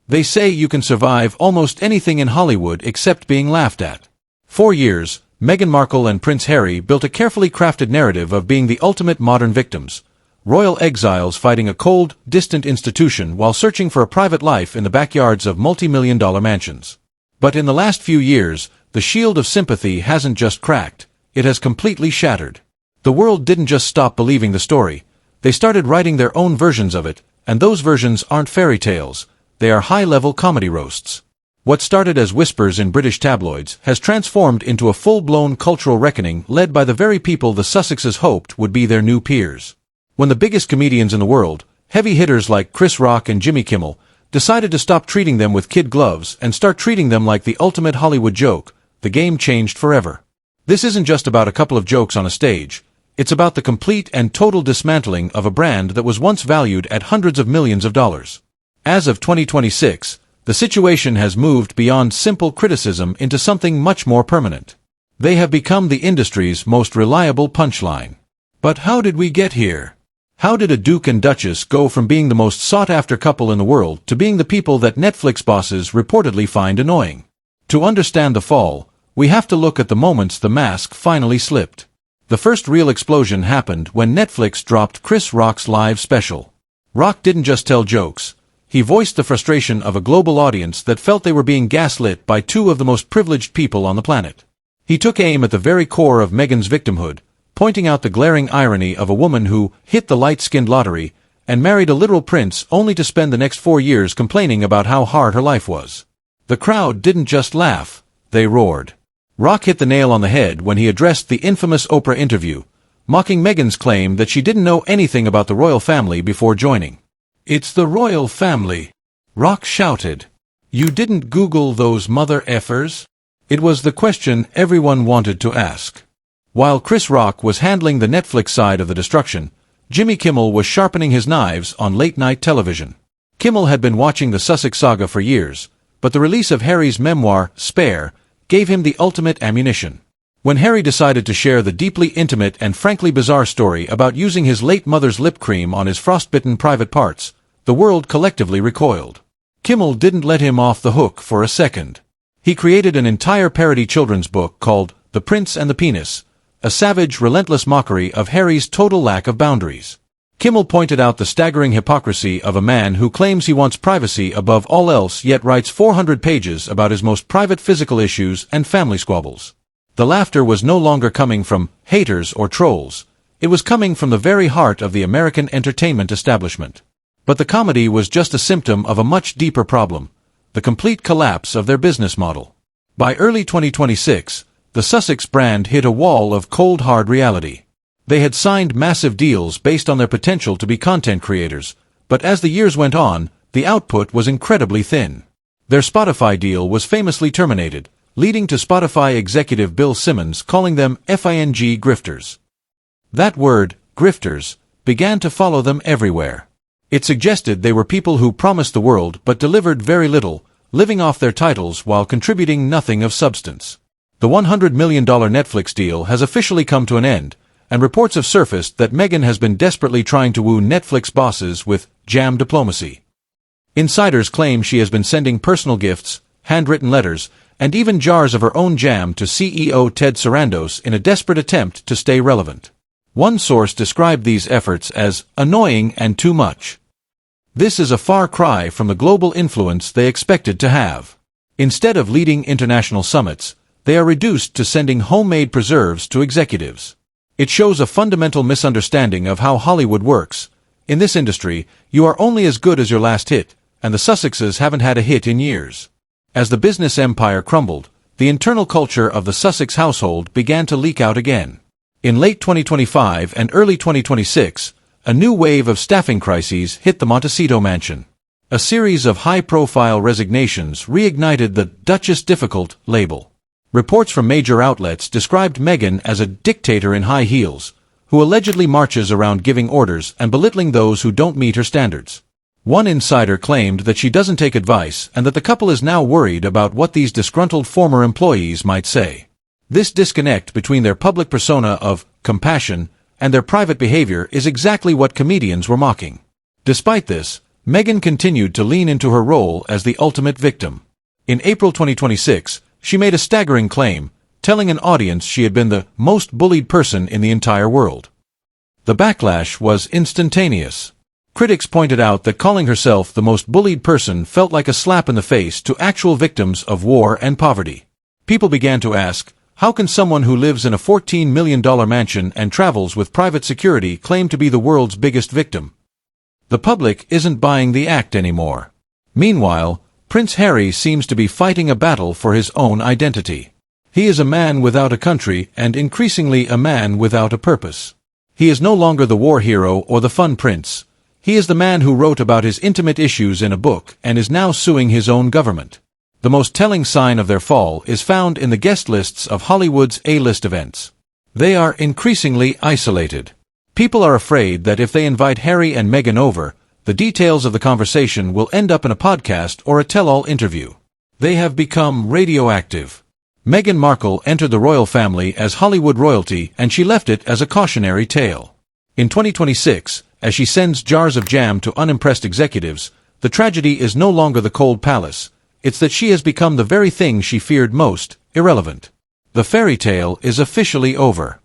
They say you can survive almost anything in Hollywood except being laughed at. For years, Meghan Markle and Prince Harry built a carefully crafted narrative of being the ultimate modern victims, royal exiles fighting a cold, distant institution while searching for a private life in the backyards of multi-million-dollar mansions. But in the last few years, the shield of sympathy hasn't just cracked, it has completely shattered. The world didn't just stop believing the story, they started writing their own versions of it, and those versions aren't fairy tales, they are high-level comedy roasts. What started as whispers in British tabloids has transformed into a full-blown cultural reckoning led by the very people the Sussexes hoped would be their new peers. When the biggest comedians in the world, heavy hitters like Chris Rock and Jimmy Kimmel, decided to stop treating them with kid gloves and start treating them like the ultimate Hollywood joke, the game changed forever. This isn't just about a couple of jokes on a stage, it's about the complete and total dismantling of a brand that was once valued at hundreds of millions of dollars. As of 2026, the situation has moved beyond simple criticism into something much more permanent. They have become the industry's most reliable punchline. But how did we get here? How did a Duke and Duchess go from being the most sought-after couple in the world to being the people that Netflix bosses reportedly find annoying? To understand the fall, we have to look at the moments the mask finally slipped. The first real explosion happened when Netflix dropped Chris Rock's live special. Rock didn't just tell jokes. He voiced the frustration of a global audience that felt they were being gaslit by two of the most privileged people on the planet. He took aim at the very core of Meghan's victimhood, pointing out the glaring irony of a woman who hit the light-skinned lottery and married a literal prince only to spend the next 4 years complaining about how hard her life was. The crowd didn't just laugh, they roared. Rock hit the nail on the head when he addressed the infamous Oprah interview, mocking Meghan's claim that she didn't know anything about the royal family before joining. "It's the royal family," Rock shouted. "You didn't Google those mother effers?" It was the question everyone wanted to ask. While Chris Rock was handling the Netflix side of the destruction, Jimmy Kimmel was sharpening his knives on late-night television. Kimmel had been watching the Sussex saga for years, but the release of Harry's memoir, Spare, gave him the ultimate ammunition. When Harry decided to share the deeply intimate and frankly bizarre story about using his late mother's lip cream on his frostbitten private parts, the world collectively recoiled. Kimmel didn't let him off the hook for a second. He created an entire parody children's book called The Prince and the Penis, a savage, relentless mockery of Harry's total lack of boundaries. Kimmel pointed out the staggering hypocrisy of a man who claims he wants privacy above all else yet writes 400 pages about his most private physical issues and family squabbles. The laughter was no longer coming from haters or trolls, it was coming from the very heart of the American entertainment establishment. But the comedy was just a symptom of a much deeper problem, the complete collapse of their business model. By early 2026, the Sussex brand hit a wall of cold hard reality. They had signed massive deals based on their potential to be content creators, but as the years went on, the output was incredibly thin. Their Spotify deal was famously terminated, leading to Spotify executive Bill Simmons calling them FING grifters. That word, grifters, began to follow them everywhere. It suggested they were people who promised the world but delivered very little, living off their titles while contributing nothing of substance. The $100 million Netflix deal has officially come to an end, and reports have surfaced that Meghan has been desperately trying to woo Netflix bosses with jam diplomacy. Insiders claim she has been sending personal gifts, handwritten letters, and even jars of her own jam to CEO Ted Sarandos in a desperate attempt to stay relevant. One source described these efforts as annoying and too much. This is a far cry from the global influence they expected to have. Instead of leading international summits, they are reduced to sending homemade preserves to executives. It shows a fundamental misunderstanding of how Hollywood works. In this industry, you are only as good as your last hit, and the Sussexes haven't had a hit in years. As the business empire crumbled, the internal culture of the Sussex household began to leak out again. In late 2025 and early 2026, a new wave of staffing crises hit the Montecito mansion. A series of high-profile resignations reignited the Duchess difficult label. Reports from major outlets described Meghan as a dictator in high heels, who allegedly marches around giving orders and belittling those who don't meet her standards. One insider claimed that she doesn't take advice and that the couple is now worried about what these disgruntled former employees might say. This disconnect between their public persona of compassion and their private behavior is exactly what comedians were mocking. Despite this, Meghan continued to lean into her role as the ultimate victim. In April 2026, she made a staggering claim, telling an audience she had been the most bullied person in the entire world. The backlash was instantaneous. Critics pointed out that calling herself the most bullied person felt like a slap in the face to actual victims of war and poverty. People began to ask, how can someone who lives in a $14 million mansion and travels with private security claim to be the world's biggest victim? The public isn't buying the act anymore. Meanwhile, Prince Harry seems to be fighting a battle for his own identity. He is a man without a country and increasingly a man without a purpose. He is no longer the war hero or the fun prince. He is the man who wrote about his intimate issues in a book and is now suing his own government. The most telling sign of their fall is found in the guest lists of Hollywood's A-list events. They are increasingly isolated. People are afraid that if they invite Harry and Meghan over, the details of the conversation will end up in a podcast or a tell-all interview. They have become radioactive. Meghan Markle entered the royal family as Hollywood royalty and she left it as a cautionary tale. In 2026, as she sends jars of jam to unimpressed executives, the tragedy is no longer the cold palace, it's that she has become the very thing she feared most, irrelevant. The fairy tale is officially over.